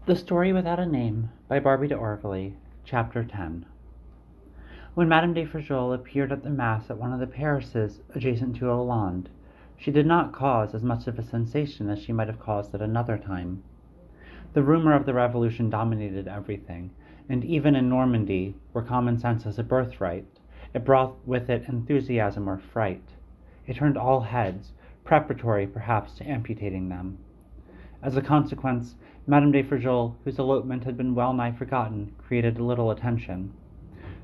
The Story Without a Name by Barbey Chapter 10. When Madame de Fragile appeared at the Mass at one of the parishes adjacent to Hollande, she did not cause as much of a sensation as she might have caused at another time. The rumor of the Revolution dominated everything, and even in Normandy, where common sense is a birthright, it brought with it enthusiasm or fright. It turned all heads, preparatory perhaps to amputating them. As a consequence, Madame de Fragile, whose elopement had been well nigh forgotten, created little attention.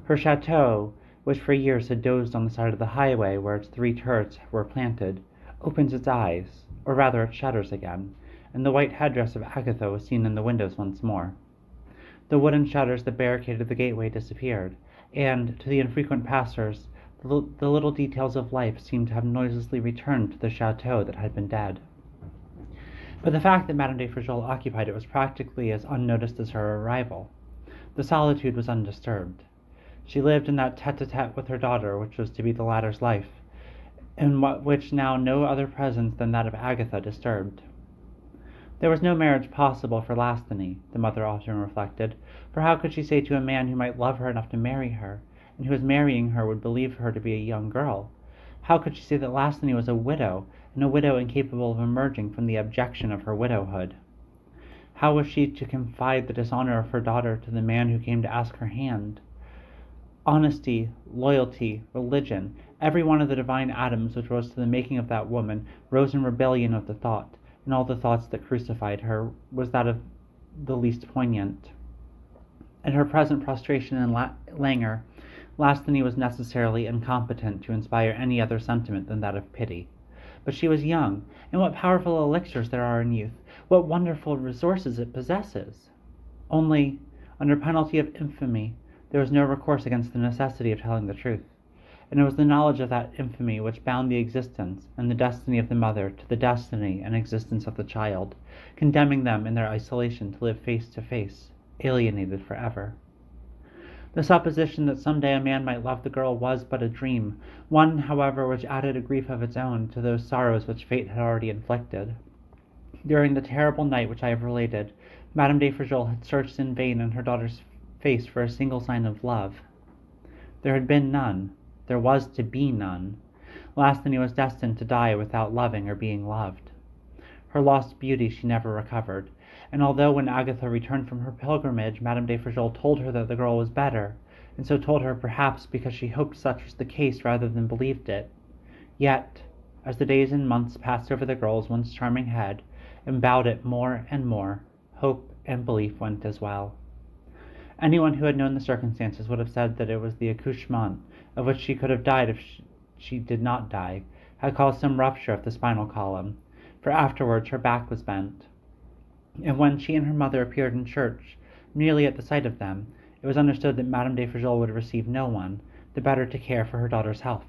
Her chateau, which for years had dozed on the side of the highway where its 3 turrets were planted, opened its eyes, or rather its shutters again, and the white headdress of Agatha was seen in the windows once more. The wooden shutters that barricaded the gateway disappeared, and, to the infrequent passers, the little details of life seemed to have noiselessly returned to the chateau that had been dead. But the fact that Madame de Fragile occupied it was practically as unnoticed as her arrival. The solitude was undisturbed. She lived in that tete-a-tete with her daughter which was to be the latter's life, and which now no other presence than that of Agatha disturbed. There was no marriage possible for Lasthany, the mother often reflected, for how could she say to a man who might love her enough to marry her, and who was marrying her would believe her to be a young girl? How could she say that Lasthany was a widow, and a widow incapable of emerging from the abjection of her widowhood? How was she to confide the dishonor of her daughter to the man who came to ask her hand? Honesty, loyalty, religion, every one of the divine atoms which rose to the making of that woman, rose in rebellion of the thought, and all the thoughts that crucified her was that of the least poignant. In her present prostration and languor, Lasthany was necessarily incompetent to inspire any other sentiment than that of pity. But she was young, and what powerful elixirs there are in youth, what wonderful resources it possesses! Only, under penalty of infamy, there was no recourse against the necessity of telling the truth, and it was the knowledge of that infamy which bound the existence and the destiny of the mother to the destiny and existence of the child, condemning them in their isolation to live face to face, alienated forever. The supposition that some day a man might love the girl was but a dream, one, however, which added a grief of its own to those sorrows which fate had already inflicted. During the terrible night which I have related, Madame de Fragile had searched in vain in her daughter's face for a single sign of love. There had been none. There was to be none. Lasthany was destined to die without loving or being loved. Her lost beauty she never recovered, and although when Agatha returned from her pilgrimage Madame de Fragile told her that the girl was better, and so told her perhaps because she hoped such was the case rather than believed it, yet, as the days and months passed over the girl's once charming head, and bowed it more and more, hope and belief went as well. Anyone who had known the circumstances would have said that it was the accouchement, of which she could have died if she did not die, had caused some rupture of the spinal column, for afterwards her back was bent. And when she and her mother appeared in church, merely at the sight of them, it was understood that Madame de Fragile would receive no one, the better to care for her daughter's health.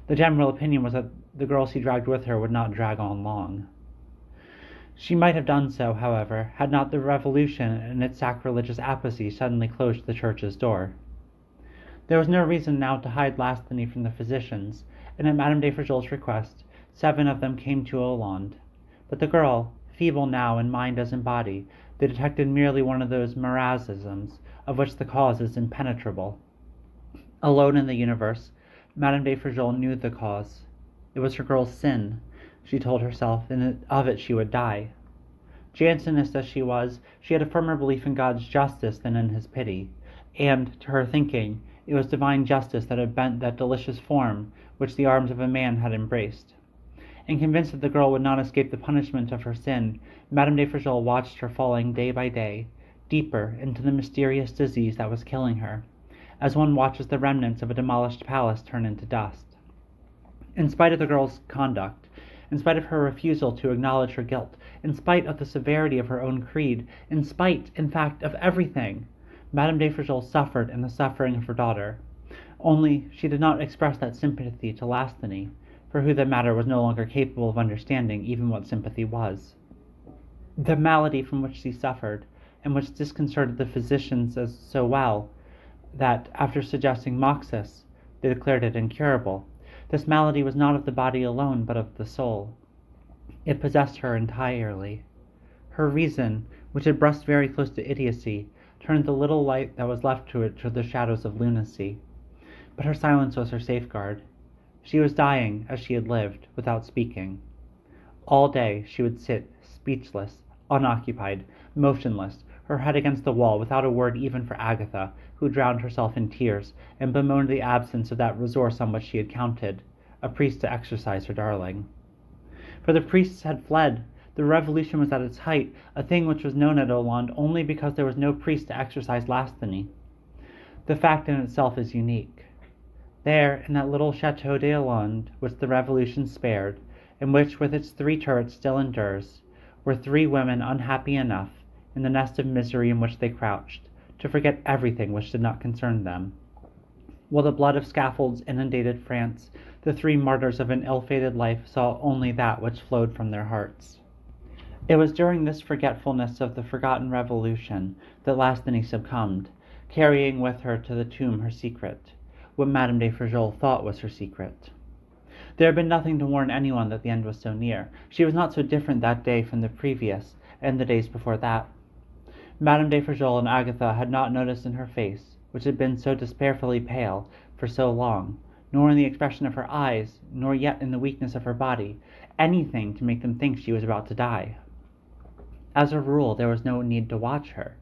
The general opinion was that the girl she dragged with her would not drag on long. She might have done so, however, had not the Revolution and its sacrilegious apostasy suddenly closed the church's door. There was no reason now to hide Lasthany from the physicians, and at Madame de Fragile's request, 7 of them came to Hollande. But the girl, feeble now in mind as in body, they detected merely one of those marasms of which the cause is impenetrable. Alone in the universe, Madame de Fragile knew the cause. It was her girl's sin, she told herself, and of it she would die. Jansenist as she was, she had a firmer belief in God's justice than in his pity, and, to her thinking, it was divine justice that had bent that delicious form which the arms of a man had embraced. And convinced that the girl would not escape the punishment of her sin, Madame de Fragile watched her falling day by day, deeper into the mysterious disease that was killing her, as one watches the remnants of a demolished palace turn into dust. In spite of the girl's conduct, in spite of her refusal to acknowledge her guilt, in spite of the severity of her own creed, in spite, in fact, of everything, Madame de Fragile suffered in the suffering of her daughter. Only she did not express that sympathy to Lasthany, for who the matter was no longer capable of understanding even what sympathy was. The malady from which she suffered, and which disconcerted the physicians as so well, that, after suggesting moxas, they declared it incurable, this malady was not of the body alone, but of the soul. It possessed her entirely. Her reason, which had brushed very close to idiocy, turned the little light that was left to it to the shadows of lunacy. But her silence was her safeguard. She was dying as she had lived, without speaking. All day she would sit, speechless, unoccupied, motionless, her head against the wall, without a word even for Agatha, who drowned herself in tears, and bemoaned the absence of that resource on which she had counted, a priest to exorcise her darling. For the priests had fled. The revolution was at its height, a thing which was known at Hollande only because there was no priest to exorcise Lasthany. The fact in itself is unique. There, in that little Chateau d'Hollande, which the Revolution spared, and which, with its 3 turrets, still endures, were 3 women unhappy enough, in the nest of misery in which they crouched, to forget everything which did not concern them. While the blood of scaffolds inundated France, the 3 martyrs of an ill-fated life saw only that which flowed from their hearts. It was during this forgetfulness of the forgotten Revolution that Lasthany succumbed, carrying with her to the tomb her secret, what Madame de Frejol thought was her secret. There had been nothing to warn anyone that the end was so near. She was not so different that day from the previous, and the days before that. Madame de Frejol and Agatha had not noticed in her face, which had been so despairfully pale for so long, nor in the expression of her eyes, nor yet in the weakness of her body, anything to make them think she was about to die. As a rule, there was no need to watch her.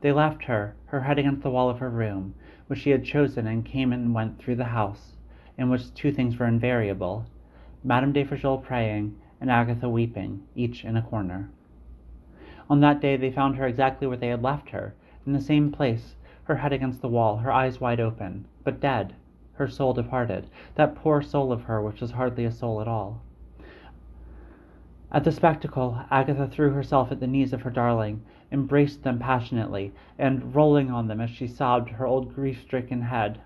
They left her, her head against the wall of her room, which she had chosen, and came and went through the house, in which 2 things were invariable, Madame de Frejol praying, and Agatha weeping, each in a corner. On that day they found her exactly where they had left her, in the same place, her head against the wall, her eyes wide open, but dead, her soul departed, that poor soul of her which was hardly a soul at all. At the spectacle, Agatha threw herself at the knees of her darling, embraced them passionately, and, rolling on them as she sobbed her old grief-stricken head.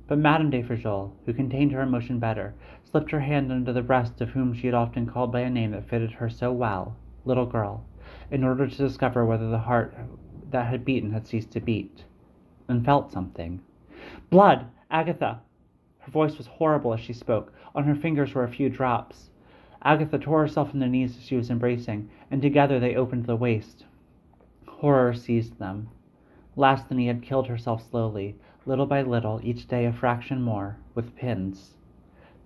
But Madame de Frejol, who contained her emotion better, slipped her hand under the breast of whom she had often called by a name that fitted her so well, little girl, in order to discover whether the heart that had beaten had ceased to beat, and felt something. "Blood! Agatha!" Her voice was horrible as she spoke. On her fingers were a few drops. Agatha tore herself from the knees she was embracing, and together they opened the waist. Horror seized them. Lasthany had killed herself slowly, little by little, each day a fraction more, with pins.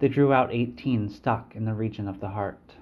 They drew out 18 stuck in the region of the heart.